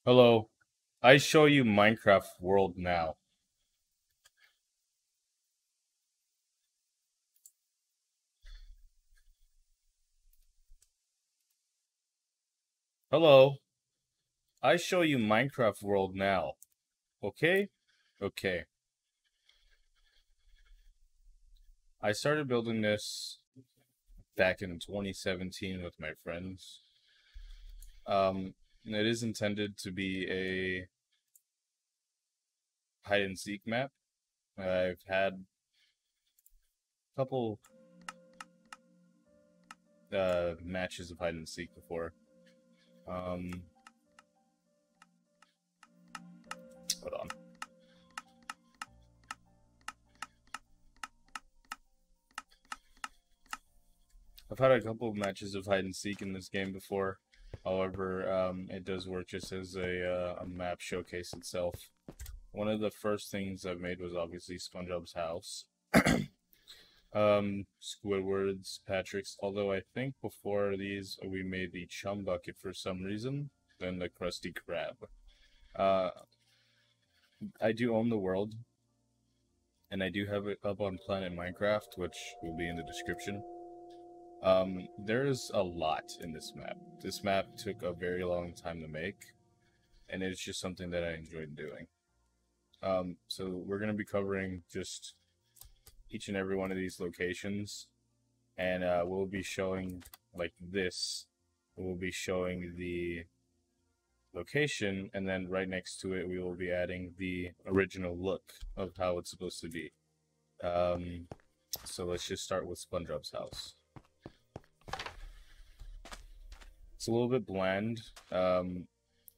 Hello, I show you Minecraft world now. Hello, I show you Minecraft world now. Okay? Okay. I started building this back in 2017 with my friends. It is intended to be a hide and seek map. I've had a couple matches of hide and seek before. Um, Hold on. I've had a couple of matches of hide and seek in this game before. However, it does work just as a map showcase itself. One of the first things I've made was obviously SpongeBob's house. Squidwards, Patrick's. Although I think before these we made the chum bucket for some reason, then the Krusty Krab. Uh, I do own the world, and I do have it up on Planet Minecraft, which will be in the description. There's a lot in this map. This map took a very long time to make, and it's just something that I enjoyed doing. So we're gonna be covering just each and every one of these locations, and we'll be showing like this. We'll be showing the location, and then right next to it, we will be adding the original look of how it's supposed to be. Um, so let's just start with SpongeBob's house. It's a little bit bland,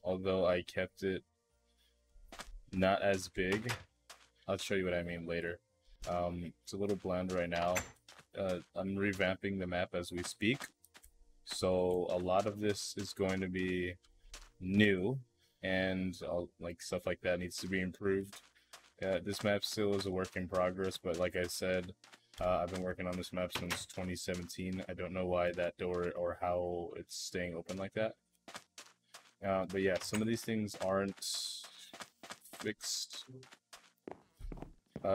although I kept it not as big. I'll show you what I mean later. It's a little bland right now. I'm revamping the map as we speak, so a lot of this is going to be new, and like stuff like that needs to be improved. This map still is a work in progress, but like I said, I've been working on this map since 2017. I don't know why that door or how it's staying open like that. But yeah, some of these things aren't fixed.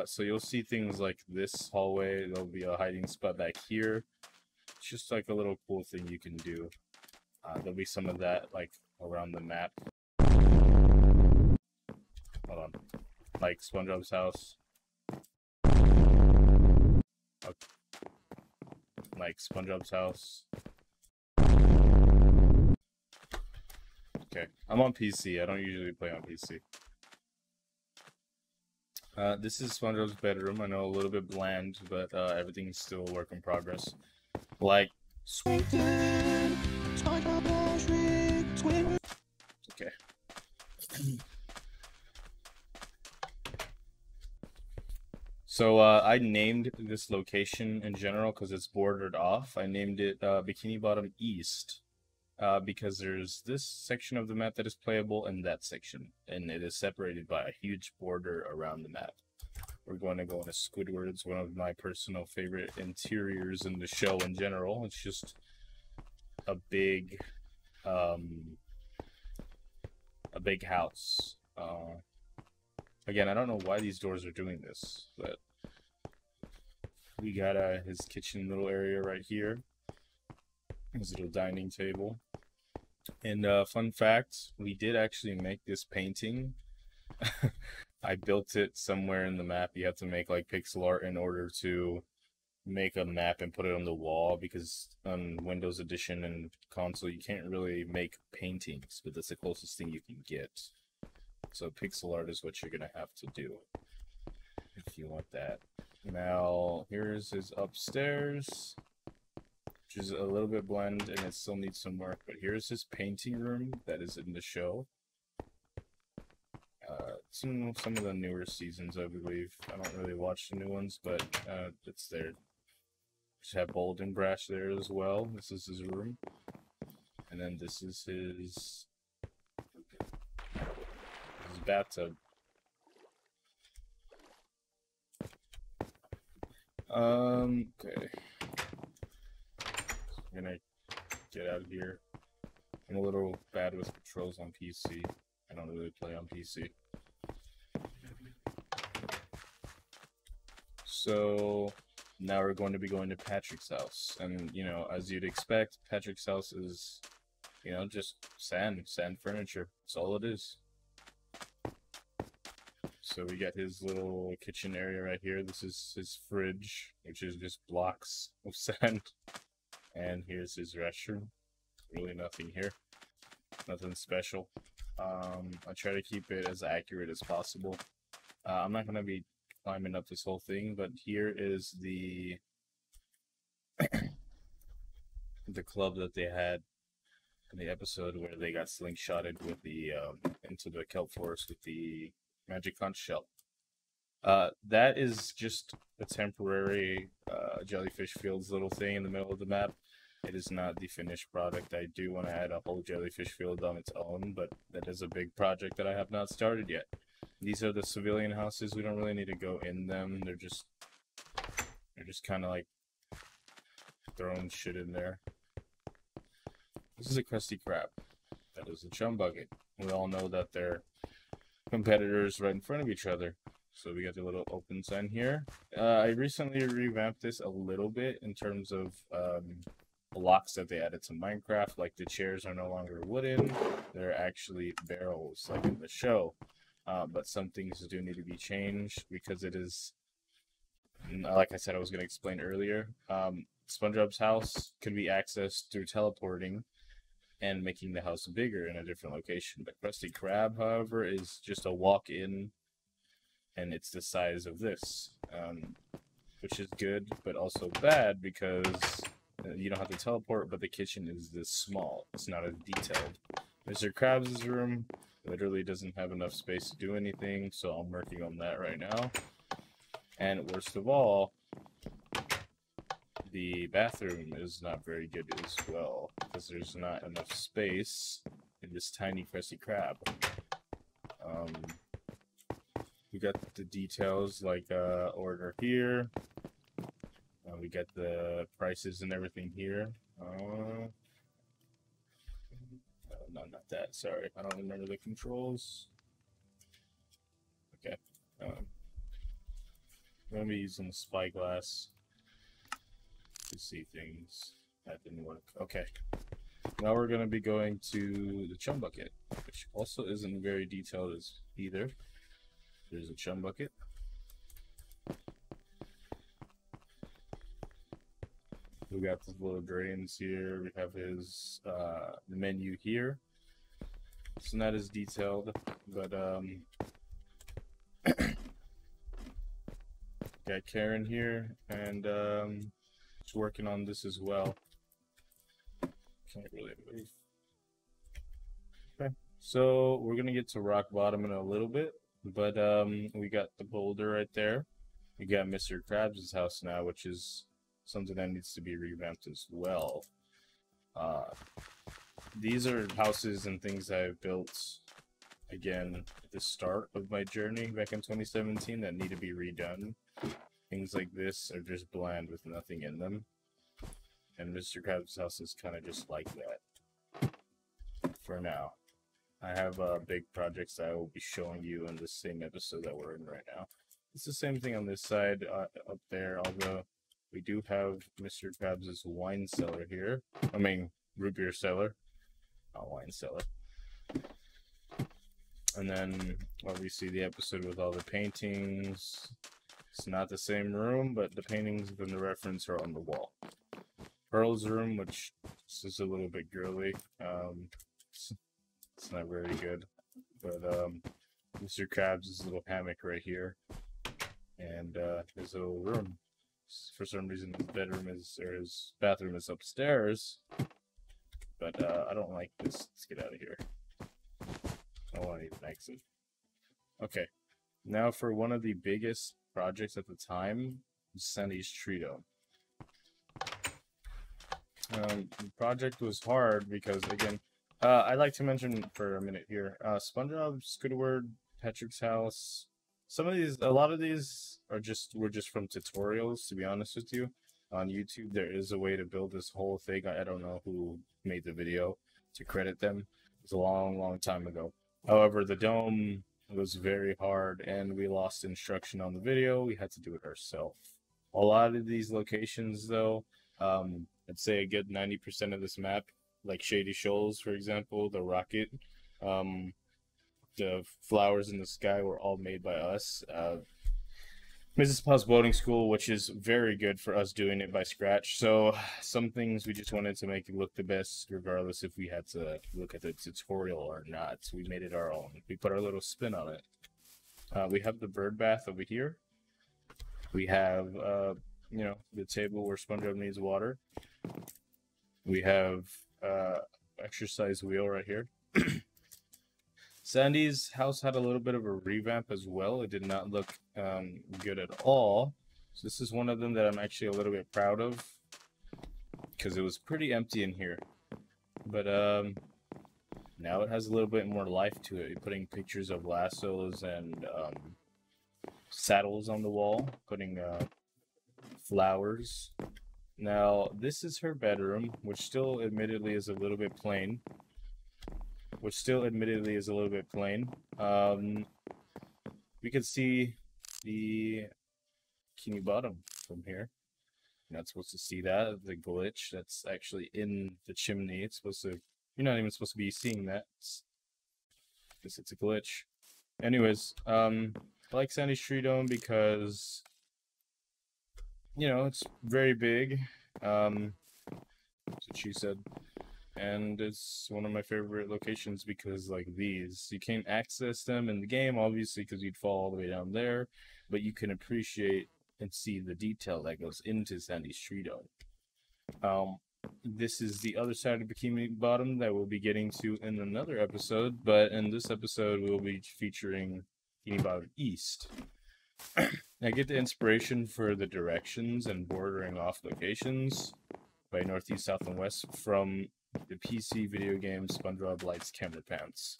So you'll see things like this hallway. There'll be a hiding spot back here. It's just like a little cool thing you can do. There'll be some of that like around the map. Hold on. Like SpongeBob's house. Like SpongeBob's house. Okay, I'm on PC. I don't usually play on PC. This is SpongeBob's bedroom. I know a little bit bland, but everything's still a work in progress. Like, okay. So I named this location in general because it's bordered off. I named it Bikinibottom East because there's this section of the map that is playable and that section, and it is separated by a huge border around the map. We're going to go into Squidwards, one of my personal favorite interiors in the show in general. It's just a big house. Again, I don't know why these doors are doing this, but we got his kitchen little area right here, his little dining table. And fun fact, we did actually make this painting. I built it somewhere in the map. You have to make like pixel art in order to make a map and put it on the wall, because on Windows Edition and console you can't really make paintings, but that's the closest thing you can get. So pixel art is what you're gonna have to do if you want that. Now here's his upstairs, which is a little bit bland and it still needs some work, but here's his painting room that is in the show. Some of the newer seasons, I believe. I don't really watch the new ones, but it's there. Just have Bolden Brash there as well. This is his room, and then this is his bathtub. Okay. I'm gonna get out of here. I'm a little bad with controls on PC. don't really play on PC. So now we're going to be going to Patrick's house, and you know, as you'd expect, Patrick's house is, you know, just sand furniture. That's all it is. So we got his little kitchen area right here. This is his fridge, which is just blocks of sand. And here's his restroom. Really nothing here. Nothing special. I try to keep it as accurate as possible. I'm not going to be climbing up this whole thing, but here is the the club that they had in the episode where they got slingshotted with the into the kelp forest with the magic conch shell. That is just a temporary jellyfish fields little thing in the middle of the map. It is not the finished product. I do want to add a whole jellyfish field on its own, but that is a big project that I have not started yet. These are the civilian houses. We don't really need to go in them. They're just kind of like throwing shit in there. This is a crusty crab. That is a chum bucket. We all know that they're competitors right in front of each other. So we got the little open sign here. I recently revamped this a little bit in terms of blocks that they added to Minecraft. Like the chairs are no longer wooden. They're actually barrels like in the show. But some things do need to be changed because it is, like I said, I was going to explain earlier. SpongeBob's house can be accessed through teleporting and making the house bigger in a different location. But Krusty Krab, however, is just a walk-in, and it's the size of this, which is good, but also bad because you don't have to teleport, but the kitchen is this small. It's not as detailed. Mr. Krabs' room literally doesn't have enough space to do anything, so I'm working on that right now. And worst of all, the bathroom is not very good as well, because there's not enough space in this tiny Krusty Krab. We got the details like order here. We got the prices and everything here. No, not that. Sorry, I don't remember the controls. Okay. I'm gonna be using the spyglass to see things. That didn't work. Okay. Now we're gonna be going to the chum bucket, which also isn't very detailed as either. There's a chum bucket. We got the little drains here. We have his menu here. It's not as detailed, but got Karen here, and she's working on this as well. Can't really move. Okay, so we're gonna get to rock bottom in a little bit, but we got the boulder right there. We got Mr. Krabs' house now, which is something that needs to be revamped as well. These are houses and things I've built, again, at the start of my journey back in 2017 that need to be redone. Things like this are just bland with nothing in them. And Mr. Krabs' house is kind of just like that for now. I have big projects that I will be showing you in the same episode that we're in right now. It's the same thing on this side up there, although we do have Mr. Krabs' wine cellar here. I mean, root beer cellar, not wine cellar. And then obviously the episode with all the paintings. It's not the same room, but the paintings and the reference are on the wall. Pearl's room, which is a little bit girly. It's not very good. But Mr. Krabs' little hammock right here. And his little room. For some reason his bedroom is, or his bathroom is upstairs. But I don't like this. Let's get out of here. I don't want to even exit. Okay. Now for one of the biggest projects at the time, Sunny's Tree Dome. The project was hard because, again, I'd like to mention for a minute here, SpongeBob, Squidward, Patrick's house. A lot of these were just from tutorials, to be honest with you. On YouTube, there is a way to build this whole thing. I don't know who made the video to credit them. It was a long, long time ago. However, the dome was very hard and we lost instruction on the video. We had to do it ourselves. A lot of these locations, though, I'd say a good 90% of this map, like Shady Shoals, for example, the rocket, um, the flowers in the sky were all made by us. Mrs. Paul's boating school, which is very good for us doing it by scratch. So some things we just wanted to make it look the best, regardless if we had to look at the tutorial or not. So we made it our own. We put our little spin on it. We have the bird bath over here. We have, the table where SpongeBob needs water. We have exercise wheel right here. Sandy's house had a little bit of a revamp as well. It did not look good at all. So this is one of them that I'm actually a little bit proud of because it was pretty empty in here. But now it has a little bit more life to it. You're putting pictures of lassos and saddles on the wall, putting flowers. Now, this is her bedroom, which still admittedly is a little bit plain. We can see the Bikinibottom from here. You're not supposed to see that, the glitch that's actually in the chimney. It's supposed to, you're not even supposed to be seeing that. It's a glitch. Anyways, I like Sandy's tree dome because, it's very big. That's what she said. And it's one of my favorite locations because, like, these, you can't access them in the game, obviously, because you'd fall all the way down there, but you can appreciate and see the detail that goes into Sandy's tree dome. This is the other side of Bikinibottom that we'll be getting to in another episode, but in this episode, we'll be featuring Bikinibottom East. I get the inspiration for the directions and bordering off locations by Northeast, South, and West from the PC video game SpongeBob Lights Camera Pants.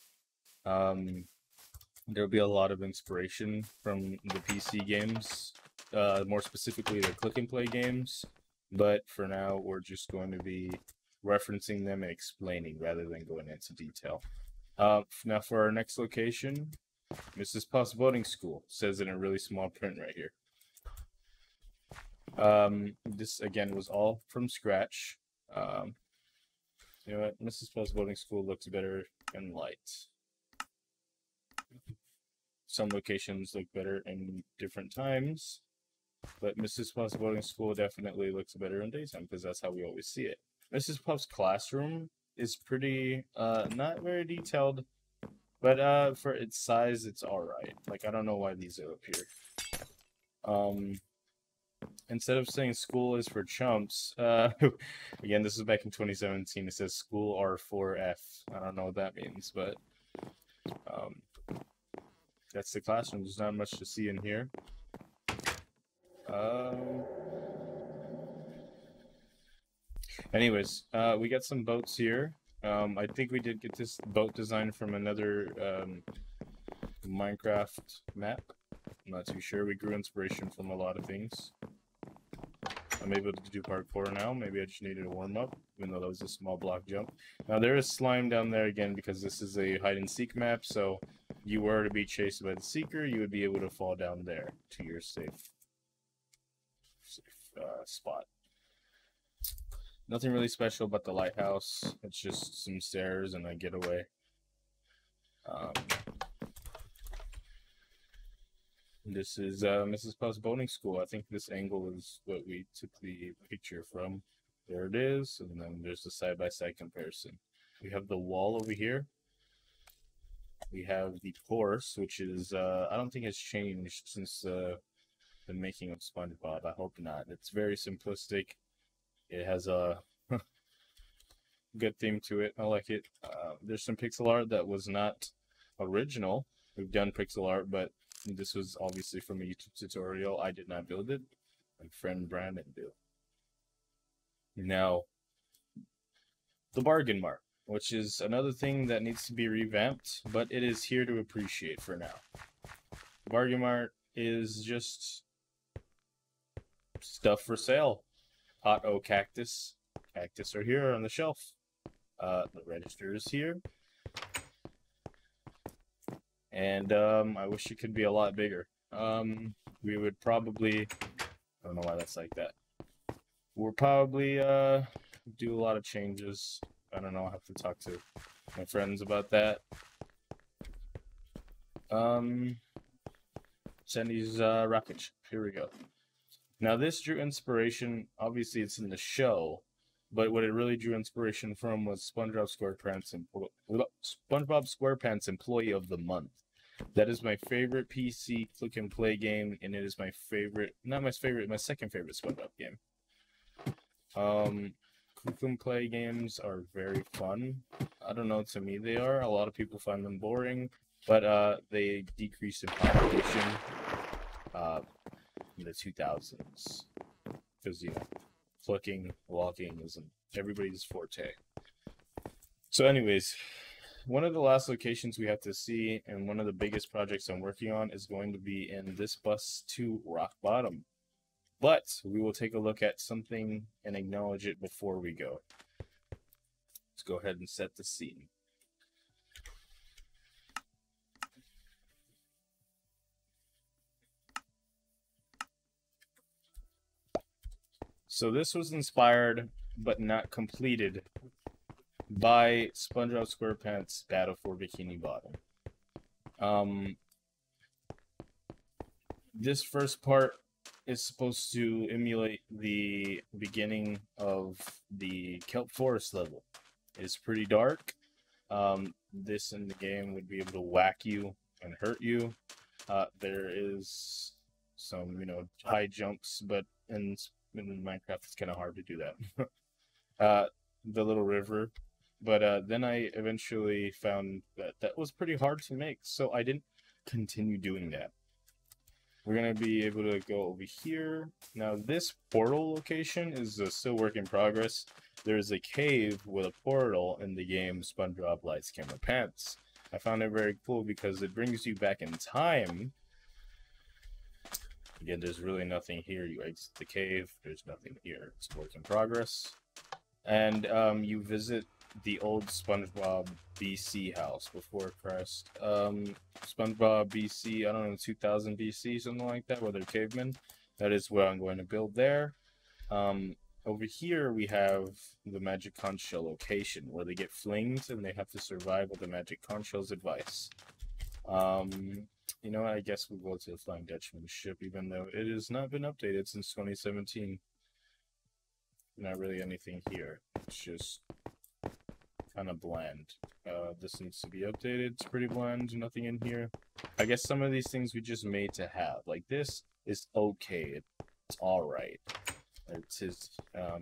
There'll be a lot of inspiration from the PC games, more specifically the click and play games, but for now we're just going to be referencing them and explaining rather than going into detail. Now for our next location, Mrs. Puff's boating school, says in a really small print right here. This again was all from scratch. You know what? Mrs. Puff's boating school looks better in light. Some locations look better in different times, but Mrs. Puff's boating school definitely looks better in daytime because that's how we always see it. Mrs. Puff's classroom is pretty, not very detailed, but for its size, it's alright. Like, I don't know why these are up here. Instead of saying school is for chumps, again, this is back in 2017, it says school R4F. I don't know what that means, but that's the classroom. There's not much to see in here. Anyways, we got some boats here. I think we did get this boat design from another Minecraft map. I'm not too sure. We grew inspiration from a lot of things. I'm able to do parkour now. Maybe I just needed a warm-up, even though that was a small block jump. Now, there is slime down there again because this is a hide-and-seek map, so if you were to be chased by the seeker, you would be able to fall down there to your safe spot. Nothing really special about the lighthouse. It's just some stairs and a getaway. This is Mrs. Puff's boating school. I think this angle is what we took the picture from. There it is, and then there's the side-by-side comparison. We have the wall over here. We have the course, which is, I don't think has changed since the making of SpongeBob. I hope not. It's very simplistic. It has a good theme to it. I like it. There's some pixel art that was not original. We've done pixel art, but this was obviously from a YouTube tutorial. I did not build it. My friend Brandon did. Now, the bargain mart, which is another thing that needs to be revamped, but it is here to appreciate for now. Bargain mart is just stuff for sale. Hot oak cactus. Cactus are here on the shelf. The register is here. And I wish it could be a lot bigger. We would probably, I don't know why that's like that. We'll probably do a lot of changes. I don't know, I'll have to talk to my friends about that. Sandy's rocket ship. Here we go. Now this drew inspiration, obviously it's in the show, but what it really drew inspiration from was SpongeBob SquarePants Employee of the Month. That is my favorite PC click and play game, and it is my favorite, not my favorite, my second favorite SpongeBob game. Click and play games are very fun. I don't know, to me they are. A lot of people find them boring, but they decrease in population in the 2000s. Because, you know, clicking, walking isn't everybody's forte. So anyways, one of the last locations we have to see, and one of the biggest projects I'm working on, is going to be in this bus to Rock Bottom. But we will take a look at something and acknowledge it before we go. Let's go ahead and set the scene. So this was inspired, but not completed, by SpongeBob SquarePants Battle for Bikinibottom. This first part is supposed to emulate the beginning of the Kelp Forest level. It's pretty dark. This in the game would be able to whack you and hurt you. There is some, you know, high jumps, but in Minecraft it's kind of hard to do that. The little river. But then I eventually found that that was pretty hard to make, so I didn't continue doing that. We're going to be able to go over here. Now, this portal location is still work in progress. There's a cave with a portal in the game SpongeBob Lights Camera Pants. I found it very cool because it brings you back in time. Again, there's really nothing here. You exit the cave. There's nothing here. It's work in progress. And you visit the old SpongeBob BC house before Christ. SpongeBob BC, I don't know, 2000 BC, something like that, where they're cavemen. That is what I'm going to build there. Over here we have the Magic Conch Shell location, where they get flinged and they have to survive with the Magic Conch Shell's advice. You know what, I guess we'll go to the Flying Dutchman ship, even though it has not been updated since 2017. Not really anything here. It's just kind of bland. This needs to be updated. It's pretty bland. Nothing in here. I guess some of these things we just made to have. Like this is okay. It's alright. It's his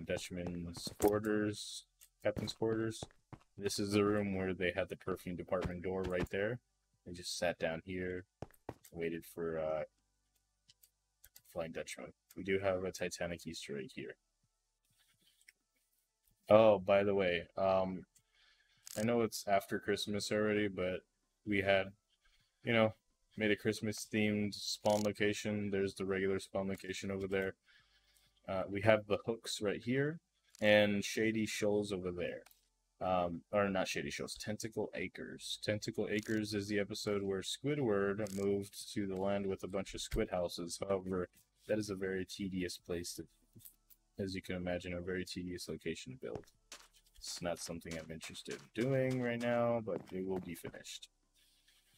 Dutchman's quarters, captain's quarters. This is the room where they had the perfume department door right there. They just sat down here, waited for Flying Dutchman. We do have a Titanic Easter egg here. Oh, by the way, I know it's after Christmas already, but we had, you know, made a Christmas-themed spawn location. There's the regular spawn location over there. We have the hooks right here, and Shady Shoals over there. Or not Shady Shoals, Tentacle Acres. Tentacle Acres is the episode where Squidward moved to the land with a bunch of squid houses. However, that is a very tedious place to, as you can imagine, a very tedious location to build. It's not something I'm interested in doing right now, but it will be finished.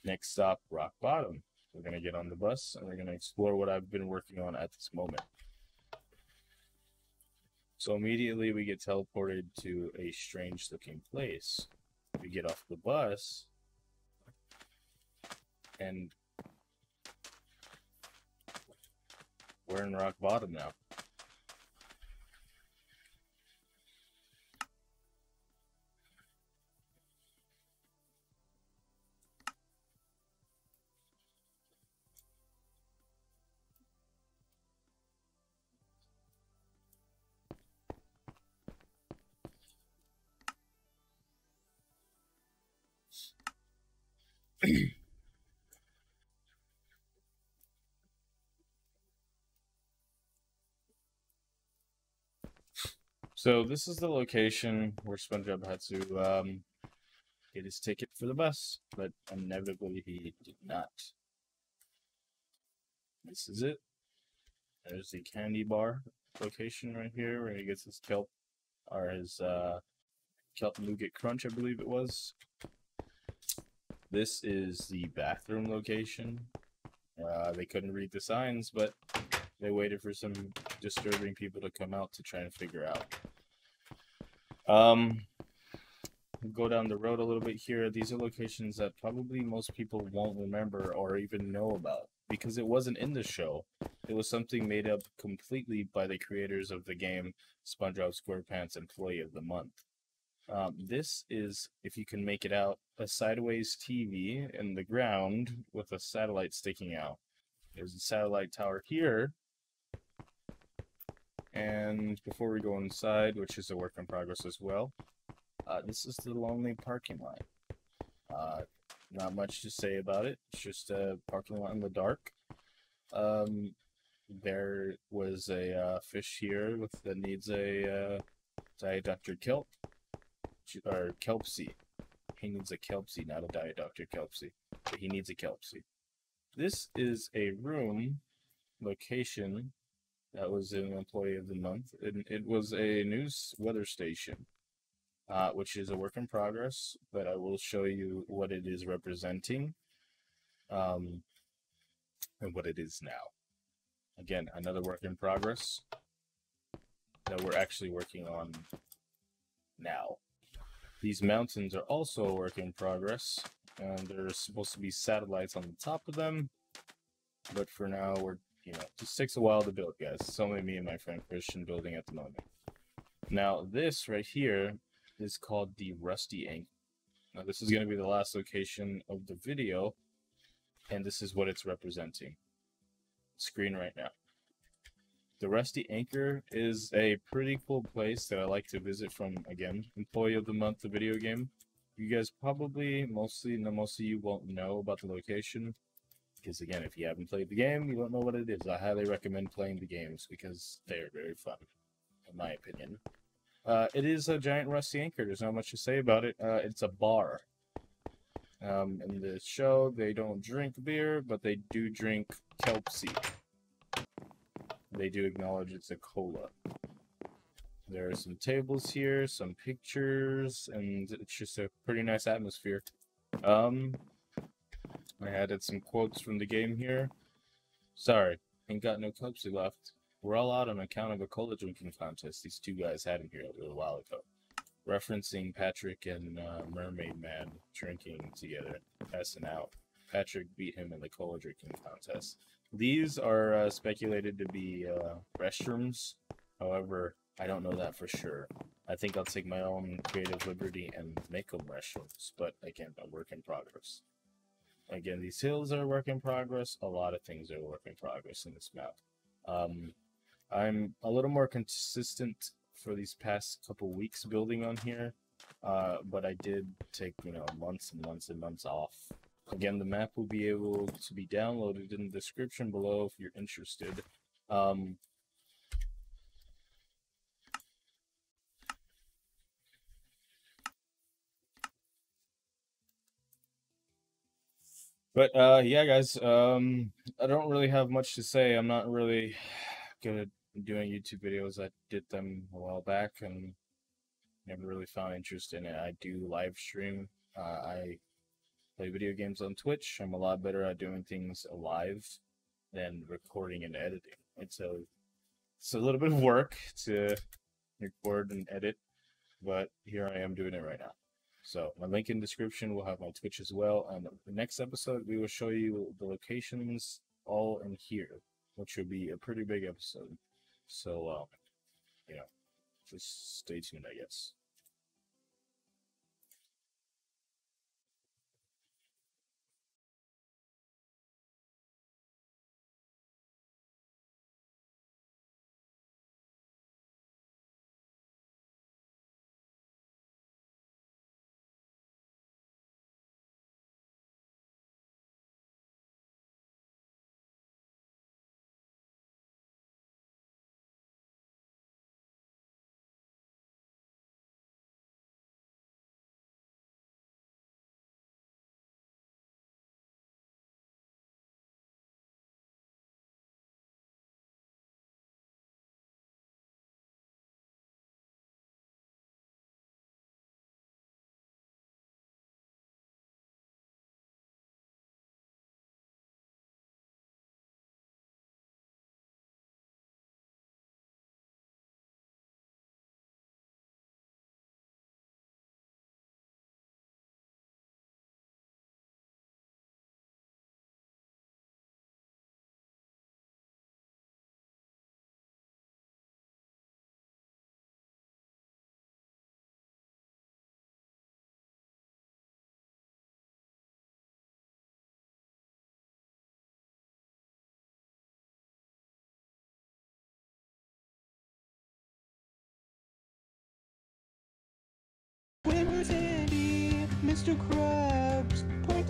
Next stop, Rock Bottom. We're going to get on the bus, and we're going to explore what I've been working on at this moment. So immediately we get teleported to a strange-looking place. We get off the bus, and we're in Rock Bottom now. So this is the location where SpongeBob had to get his ticket for the bus, but inevitably he did not. This is it. There's the candy bar location right here where he gets his kelp, or his kelp nougat crunch, I believe it was. This is the bathroom location. They couldn't read the signs, but they waited for some disturbing people to come out to try and figure out. We'll go down the road a little bit here. These are locations that probably most people won't remember or even know about because it wasn't in the show. It was something made up completely by the creators of the game SpongeBob SquarePants Employee of the Month. This is, if you can make it out, a sideways TV in the ground with a satellite sticking out. There's a satellite tower here. And before we go inside, which is a work in progress as well, this is the lonely parking lot. Not much to say about it. It's just a parking lot in the dark. There was a fish here that needs a Diet Dr. Kelp, or Kelpsy. He needs a Kelpsy, not a Diet Dr. Kelpsy, but he needs a Kelpsy. This is a room location that was an Employee of the Month. It was a news weather station, which is a work in progress, but I will show you what it is representing, and what it is now. Again, another work in progress that we're actually working on now. These mountains are also a work in progress, and there's supposed to be satellites on the top of them, but for now, it just takes a while to build, guys. It's only me and my friend Christian building at the moment. Now, this right here is called the Rusty Anchor. Now, this is going to be the last location of the video, and this is what it's representing. Screen right now. The Rusty Anchor is a pretty cool place that I like to visit from, again, Employee of the Month, the video game. You guys probably, most of you won't know about the location, because again, if you haven't played the game, you don't know what it is. I highly recommend playing the games, because they are very fun, in my opinion. It is a giant rusty anchor. There's not much to say about it. It's a bar. In the show, they don't drink beer, but they do drink Kelpsy. They do acknowledge it's a cola. There are some tables here, some pictures, and it's just a pretty nice atmosphere. I added some quotes from the game here. Sorry, ain't got no Kelpsy left. We're all out on account of a cola drinking contest these two guys had in here a little while ago. Referencing Patrick and Mermaid Man drinking together, passing out. Patrick beat him in the cola drinking contest. These are speculated to be restrooms. However, I don't know that for sure. I think I'll take my own creative liberty and make them restrooms. But again, a work in progress. Again, these hills are a work in progress. A lot of things are a work in progress in this map. I'm a little more consistent for these past couple weeks building on here, but I did take months and months and months off. Again, the map will be able to be downloaded in the description below if you're interested. But yeah, guys, I don't really have much to say. I'm not really good at doing YouTube videos. I did them a while back and never really found interest in it. I do live stream. I play video games on Twitch. I'm a lot better at doing things live than recording and editing. It's a little bit of work to record and edit, but here I am doing it right now. So my link in the description will have my Twitch as well. And the next episode, we will show you the locations all in here, which will be a pretty big episode. So, just stay tuned, I guess. Where's Andy? Mr. Krabs, point